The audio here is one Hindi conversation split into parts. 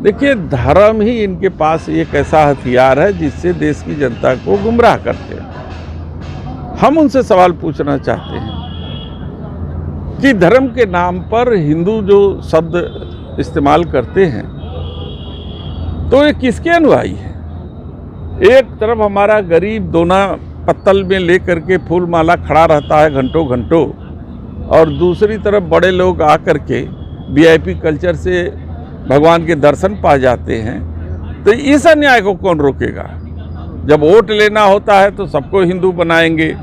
देखिए, धर्म ही इनके पास एक ऐसा हथियार है जिससे देश की जनता को गुमराह करते हैं। हम उनसे सवाल पूछना चाहते हैं कि धर्म के नाम पर हिंदू जो शब्द इस्तेमाल करते हैं तो ये किसके अनुयायी है? एक तरफ हमारा गरीब दोना पत्तल में लेकर के फूल माला खड़ा रहता है घंटों घंटों, और दूसरी तरफ बड़े लोग आकर के वीआईपी कल्चर से भगवान के दर्शन पा जाते हैं। तो इस अन्याय को कौन रोकेगा? जब वोट लेना होता है तो सबको हिंदू बनाएंगे,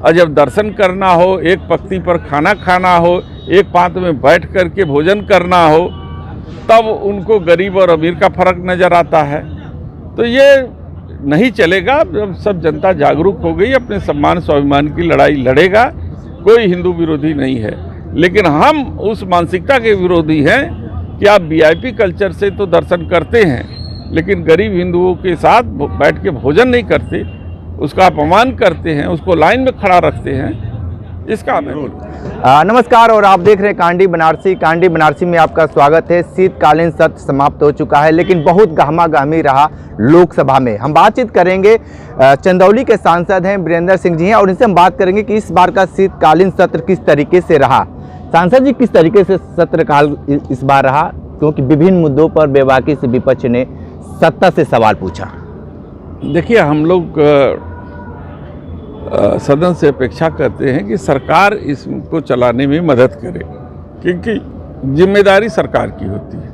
और जब दर्शन करना हो, एक पंक्ति पर खाना खाना हो, एक पात में बैठ करके भोजन करना हो, तब उनको गरीब और अमीर का फर्क नज़र आता है। तो ये नहीं चलेगा। जब सब जनता जागरूक हो गई, अपने सम्मान स्वाभिमान की लड़ाई लड़ेगा। कोई हिंदू विरोधी नहीं है, लेकिन हम उस मानसिकता के विरोधी हैं कि आप वीआईपी कल्चर से तो दर्शन करते हैं, लेकिन गरीब हिंदुओं के साथ बैठ के भोजन नहीं करते, उसका अपमान करते हैं, उसको लाइन में खड़ा रखते हैं। इसका नमस्कार, और आप देख रहे हैं कांडी बनारसी। कांडी बनारसी में आपका स्वागत है। शीतकालीन सत्र समाप्त हो चुका है, लेकिन बहुत गहमा गहमी रहा लोकसभा में। हम बातचीत करेंगे, चंदौली के सांसद हैं वीरेंद्र सिंह जी हैं, और इनसे हम बात करेंगे कि इस बार का शीतकालीन सत्र किस तरीके से रहा। सांसद जी, किस तरीके से सत्र काल इस बार रहा, क्योंकि विभिन्न मुद्दों पर बेबाकी से विपक्ष ने सत्ता से सवाल पूछा? देखिए, हम लोग सदन से अपेक्षा करते हैं कि सरकार इसको चलाने में मदद करे, क्योंकि जिम्मेदारी सरकार की होती है।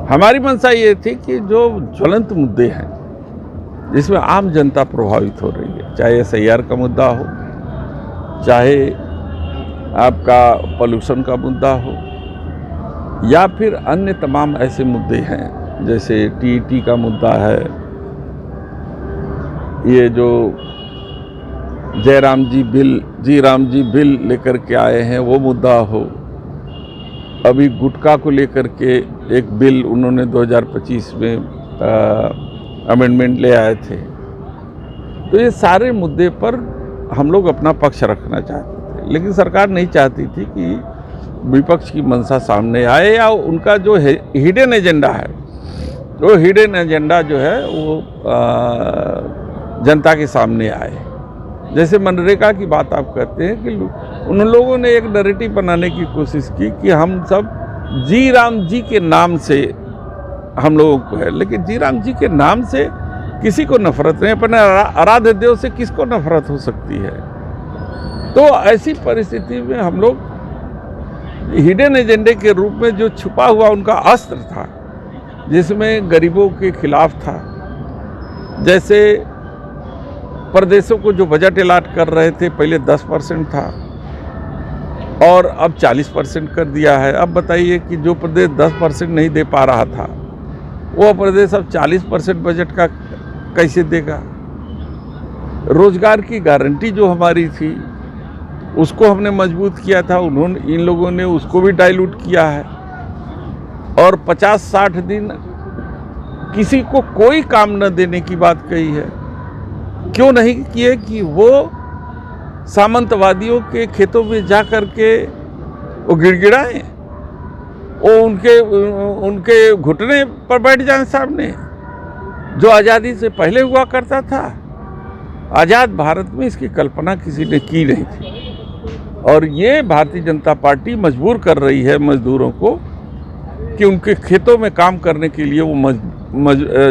हमारी मंशा ये थी कि जो ज्वलंत मुद्दे हैं जिसमें आम जनता प्रभावित हो रही है, चाहे SIR का मुद्दा हो, चाहे आपका पोल्यूशन का मुद्दा हो, या फिर अन्य तमाम ऐसे मुद्दे हैं जैसे TET का मुद्दा है, ये जो जय राम जी बिल लेकर के आए हैं वो मुद्दा हो, अभी गुटखा को लेकर के एक बिल उन्होंने 2025 में अमेंडमेंट ले आए थे। तो ये सारे मुद्दे पर हम लोग अपना पक्ष रखना चाहते थे, लेकिन सरकार नहीं चाहती थी कि विपक्ष की मंशा सामने आए, या उनका जो हिडन एजेंडा है, वो हिडन एजेंडा जो है वो जनता के सामने आए। जैसे मनरेगा की बात आप कहते हैं कि उन लोगों ने एक नैरेटिव बनाने की कोशिश की कि हम सब जी राम जी के नाम से हम लोगों को है, लेकिन जी राम जी के नाम से किसी को नफरत नहीं, अपने आराध्य देव से किसको नफरत हो सकती है? तो ऐसी परिस्थिति में हम लोग हिडन एजेंडे के रूप में जो छुपा हुआ उनका अस्त्र था, जिसमें गरीबों के खिलाफ था, जैसे प्रदेशों को जो बजट अलाट कर रहे थे, पहले 10% था और अब 40% कर दिया है। अब बताइए कि जो प्रदेश 10% नहीं दे पा रहा था, वो प्रदेश अब 40% बजट का कैसे देगा? रोजगार की गारंटी जो हमारी थी उसको हमने मजबूत किया था, इन लोगों ने उसको भी डाइल्यूट किया है, और 50-60 दिन किसी को कोई काम न देने की बात कही है। क्यों नहीं किए? कि वो सामंतवादियों के खेतों में जा कर के वो गिड़गिड़ाएं, वो उनके घुटने पर बैठ जाएं सामने, जो आज़ादी से पहले हुआ करता था। आज़ाद भारत में इसकी कल्पना किसी ने की नहीं थी, और ये भारतीय जनता पार्टी मजबूर कर रही है मजदूरों को कि उनके खेतों में काम करने के लिए वो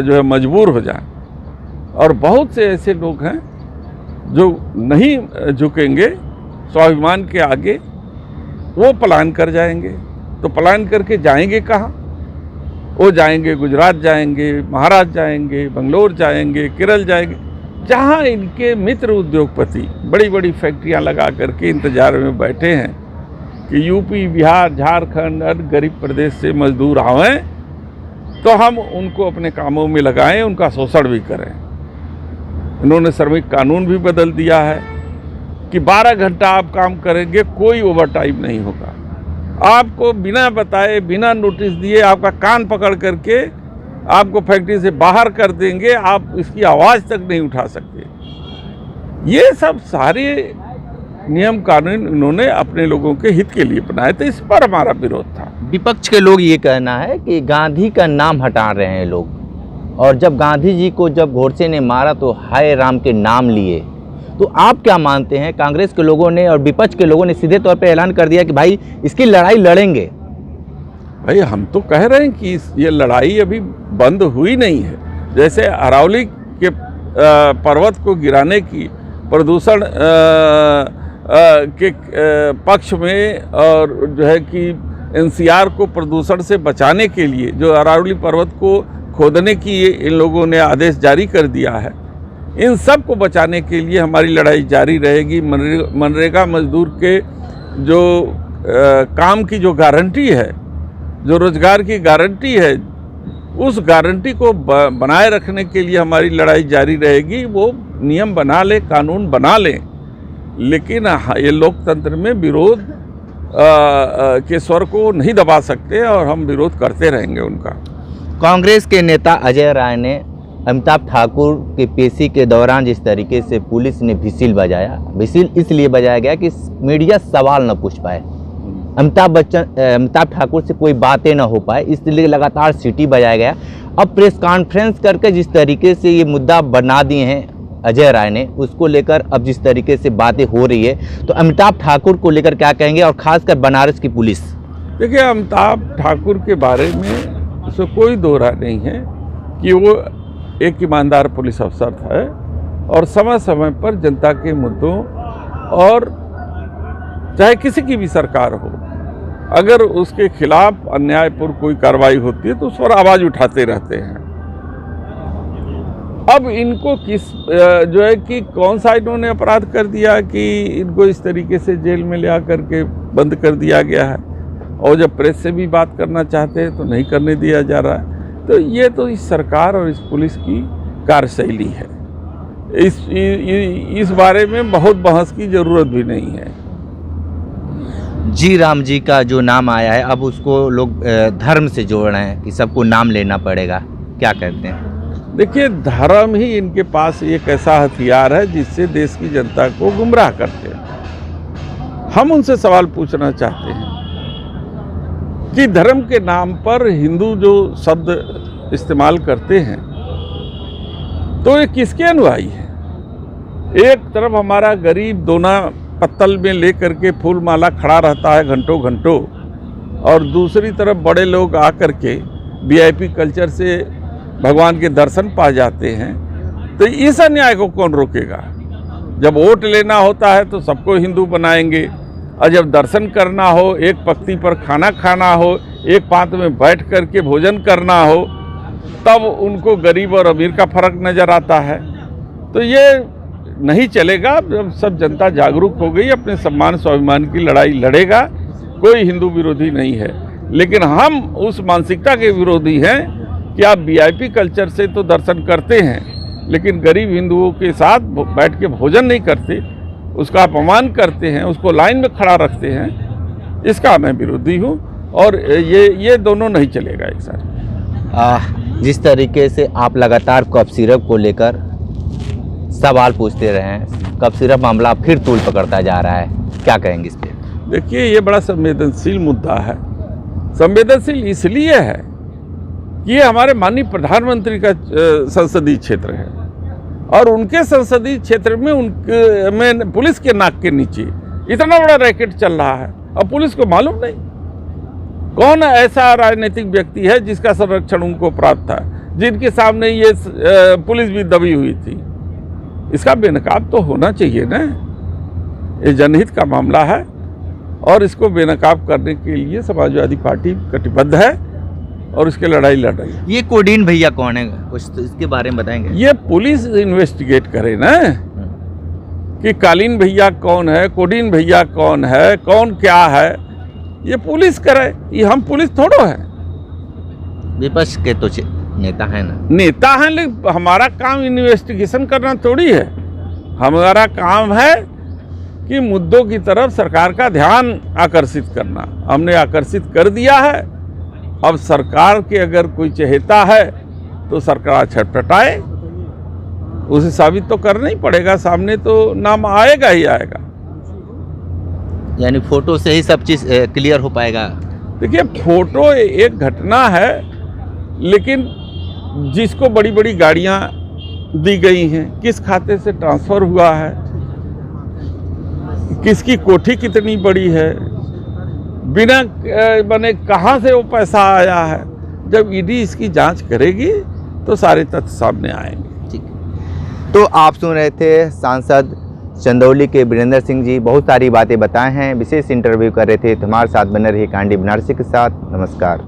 जो है मजबूर हो जाएं। और बहुत से ऐसे लोग हैं जो नहीं झुकेंगे स्वाभिमान के आगे, वो पलायन कर जाएंगे। तो पलायन करके जाएंगे कहाँ? वो जाएंगे गुजरात जाएंगे, महाराष्ट्र जाएंगे, बंगलोर जाएंगे, केरल जाएंगे, जहाँ इनके मित्र उद्योगपति बड़ी बड़ी फैक्ट्रियाँ लगा करके इंतजार में बैठे हैं कि यूपी, बिहार, झारखंड और गरीब प्रदेश से मजदूर आवें तो हम उनको अपने कामों में लगाएं, उनका शोषण भी करें। इन्होंने श्रमिक कानून भी बदल दिया है कि 12 घंटा आप काम करेंगे, कोई ओवर टाइम नहीं होगा। आपको बिना बताए, बिना नोटिस दिए आपका कान पकड़ करके आपको फैक्ट्री से बाहर कर देंगे, आप इसकी आवाज़ तक नहीं उठा सकते। ये सब सारे नियम कानून इन्होंने अपने लोगों के हित के लिए बनाए थे, इस पर हमारा विरोध था। विपक्ष के लोग ये कहना है कि गांधी का नाम हटा रहे हैं लोग, और जब गांधी जी को जब गोडसे ने मारा तो हाय राम के नाम लिए। तो आप क्या मानते हैं? कांग्रेस के लोगों ने और विपक्ष के लोगों ने सीधे तौर पे ऐलान कर दिया कि भाई इसकी लड़ाई लड़ेंगे। भाई हम तो कह रहे हैं कि ये लड़ाई अभी बंद हुई नहीं है। जैसे अरावली के पर्वत को गिराने की प्रदूषण के पक्ष में, और जो है कि एनसीआर को प्रदूषण से बचाने के लिए जो अरावली पर्वत को खोदने की इन लोगों ने आदेश जारी कर दिया है, इन सब को बचाने के लिए हमारी लड़ाई जारी रहेगी। मनरेगा मजदूर के जो काम की जो गारंटी है, जो रोजगार की गारंटी है, उस गारंटी को बनाए रखने के लिए हमारी लड़ाई जारी रहेगी। वो नियम बना ले, कानून बना लें, लेकिन ये लोकतंत्र में विरोध के स्वर को नहीं दबा सकते, और हम विरोध करते रहेंगे उनका। कांग्रेस के नेता अजय राय ने अमिताभ ठाकुर की पेशी के दौरान जिस तरीके से पुलिस ने व्हिसिल बजाया, व्हिसिल इसलिए बजाया गया कि मीडिया सवाल न पूछ पाए, अमिताभ ठाकुर से कोई बातें ना हो पाए, इसलिए लगातार सीटी बजाया गया। अब प्रेस कॉन्फ्रेंस करके जिस तरीके से ये मुद्दा बना दिए हैं अजय राय ने, उसको लेकर अब जिस तरीके से बातें हो रही है, तो अमिताभ ठाकुर को लेकर क्या कहेंगे, और खासकर बनारस की पुलिस? देखिए, अमिताभ ठाकुर के बारे में उससे कोई दो राय नहीं है कि वो एक ईमानदार पुलिस अफसर था, और समय समय पर जनता के मुद्दों, और चाहे किसी की भी सरकार हो, अगर उसके खिलाफ अन्यायपूर्ण कोई कार्रवाई होती है तो उस पर आवाज़ उठाते रहते हैं। अब इनको किस जो है कि कौन सा इन्होंने अपराध कर दिया कि इनको इस तरीके से जेल में ले आकर के बंद कर दिया गया है, और जब प्रेस से भी बात करना चाहते हैं तो नहीं करने दिया जा रहा है। तो ये तो इस सरकार और इस पुलिस की कार्यशैली है। इस बारे में बहुत बहस की ज़रूरत भी नहीं है। जी राम जी का जो नाम आया है, अब उसको लोग धर्म से जोड़ रहे हैं कि सबको नाम लेना पड़ेगा, क्या कहते हैं? देखिए, धर्म ही इनके पास एक ऐसा हथियार है जिससे देश की जनता को गुमराह करते हैं। हम उनसे सवाल पूछना चाहते हैं कि धर्म के नाम पर हिंदू जो शब्द इस्तेमाल करते हैं, तो ये किसके अनुयायी है? एक तरफ हमारा गरीब दोना पत्तल में लेकर के फूल माला खड़ा रहता है घंटों घंटों, और दूसरी तरफ बड़े लोग आकर के वीआईपी कल्चर से भगवान के दर्शन पा जाते हैं। तो इस अन्याय को कौन रोकेगा? जब वोट लेना होता है तो सबको हिंदू बनाएंगे, और जब दर्शन करना हो, एक पंक्ति पर खाना खाना हो, एक पात में बैठ कर के भोजन करना हो, तब उनको गरीब और अमीर का फर्क नज़र आता है। तो ये नहीं चलेगा। जब सब जनता जागरूक हो गई, अपने सम्मान स्वाभिमान की लड़ाई लड़ेगा। कोई हिंदू विरोधी नहीं है, लेकिन हम उस मानसिकता के विरोधी हैं कि आप वीआईपी कल्चर से तो दर्शन करते हैं, लेकिन गरीब हिंदुओं के साथ बैठ के भोजन नहीं करते, उसका अपमान करते हैं, उसको लाइन में खड़ा रखते हैं। इसका मैं विरोधी हूँ, और ये दोनों नहीं चलेगा एक साथ। जिस तरीके से आप लगातार कफ सिरप को लेकर सवाल पूछते रहे हैं, कफ सिरप मामला फिर तूल पकड़ता जा रहा है, क्या कहेंगे इस पर? देखिए, ये बड़ा संवेदनशील मुद्दा है। संवेदनशील इसलिए है कि ये हमारे माननीय प्रधानमंत्री का संसदीय क्षेत्र है, और उनके संसदीय क्षेत्र में पुलिस के नाक के नीचे इतना बड़ा रैकेट चल रहा है, और पुलिस को मालूम नहीं। कौन ऐसा राजनीतिक व्यक्ति है जिसका संरक्षण उनको प्राप्त था, जिनके सामने ये पुलिस भी दबी हुई थी? इसका बेनकाब तो होना चाहिए ना। ये जनहित का मामला है, और इसको बेनकाब करने के लिए समाजवादी पार्टी कटिबद्ध है, और इसकी लड़ाई लड़ रही है। ये कोडीन भैया कौन है, कुछ तो इसके बारे में बताएंगे? ये पुलिस इन्वेस्टिगेट करे ना कि कालीन भैया कौन है, कोडीन भैया कौन है, कौन क्या है, ये पुलिस करे। ये हम पुलिस थोड़ो है। विपक्ष के तो नेता है ना, नेता हैं, लेकिन हमारा काम इन्वेस्टिगेशन करना थोड़ी है। हमारा काम है कि मुद्दों की तरफ सरकार का ध्यान आकर्षित करना। हमने आकर्षित कर दिया है। अब सरकार के अगर कोई चहेता है तो सरकार छटपटाए, उसे साबित तो करना ही पड़ेगा, सामने तो नाम आएगा ही आएगा। यानी फोटो से ही सब चीज़ क्लियर हो पाएगा? देखिए, फोटो एक घटना है, लेकिन जिसको बड़ी बड़ी गाड़ियां दी गई हैं, किस खाते से ट्रांसफ़र हुआ है, किसकी कोठी कितनी बड़ी है, बिना बने कहाँ से वो पैसा आया है, जब ईडी इसकी जांच करेगी तो सारे तथ्य सामने आएंगे। ठीक। तो आप सुन रहे थे सांसद चंदौली के वीरेंद्र सिंह जी, बहुत सारी बातें बताए हैं, विशेष इंटरव्यू कर रहे थे। तो हमारे साथ बने रही कांडी बनारसी के साथ। नमस्कार।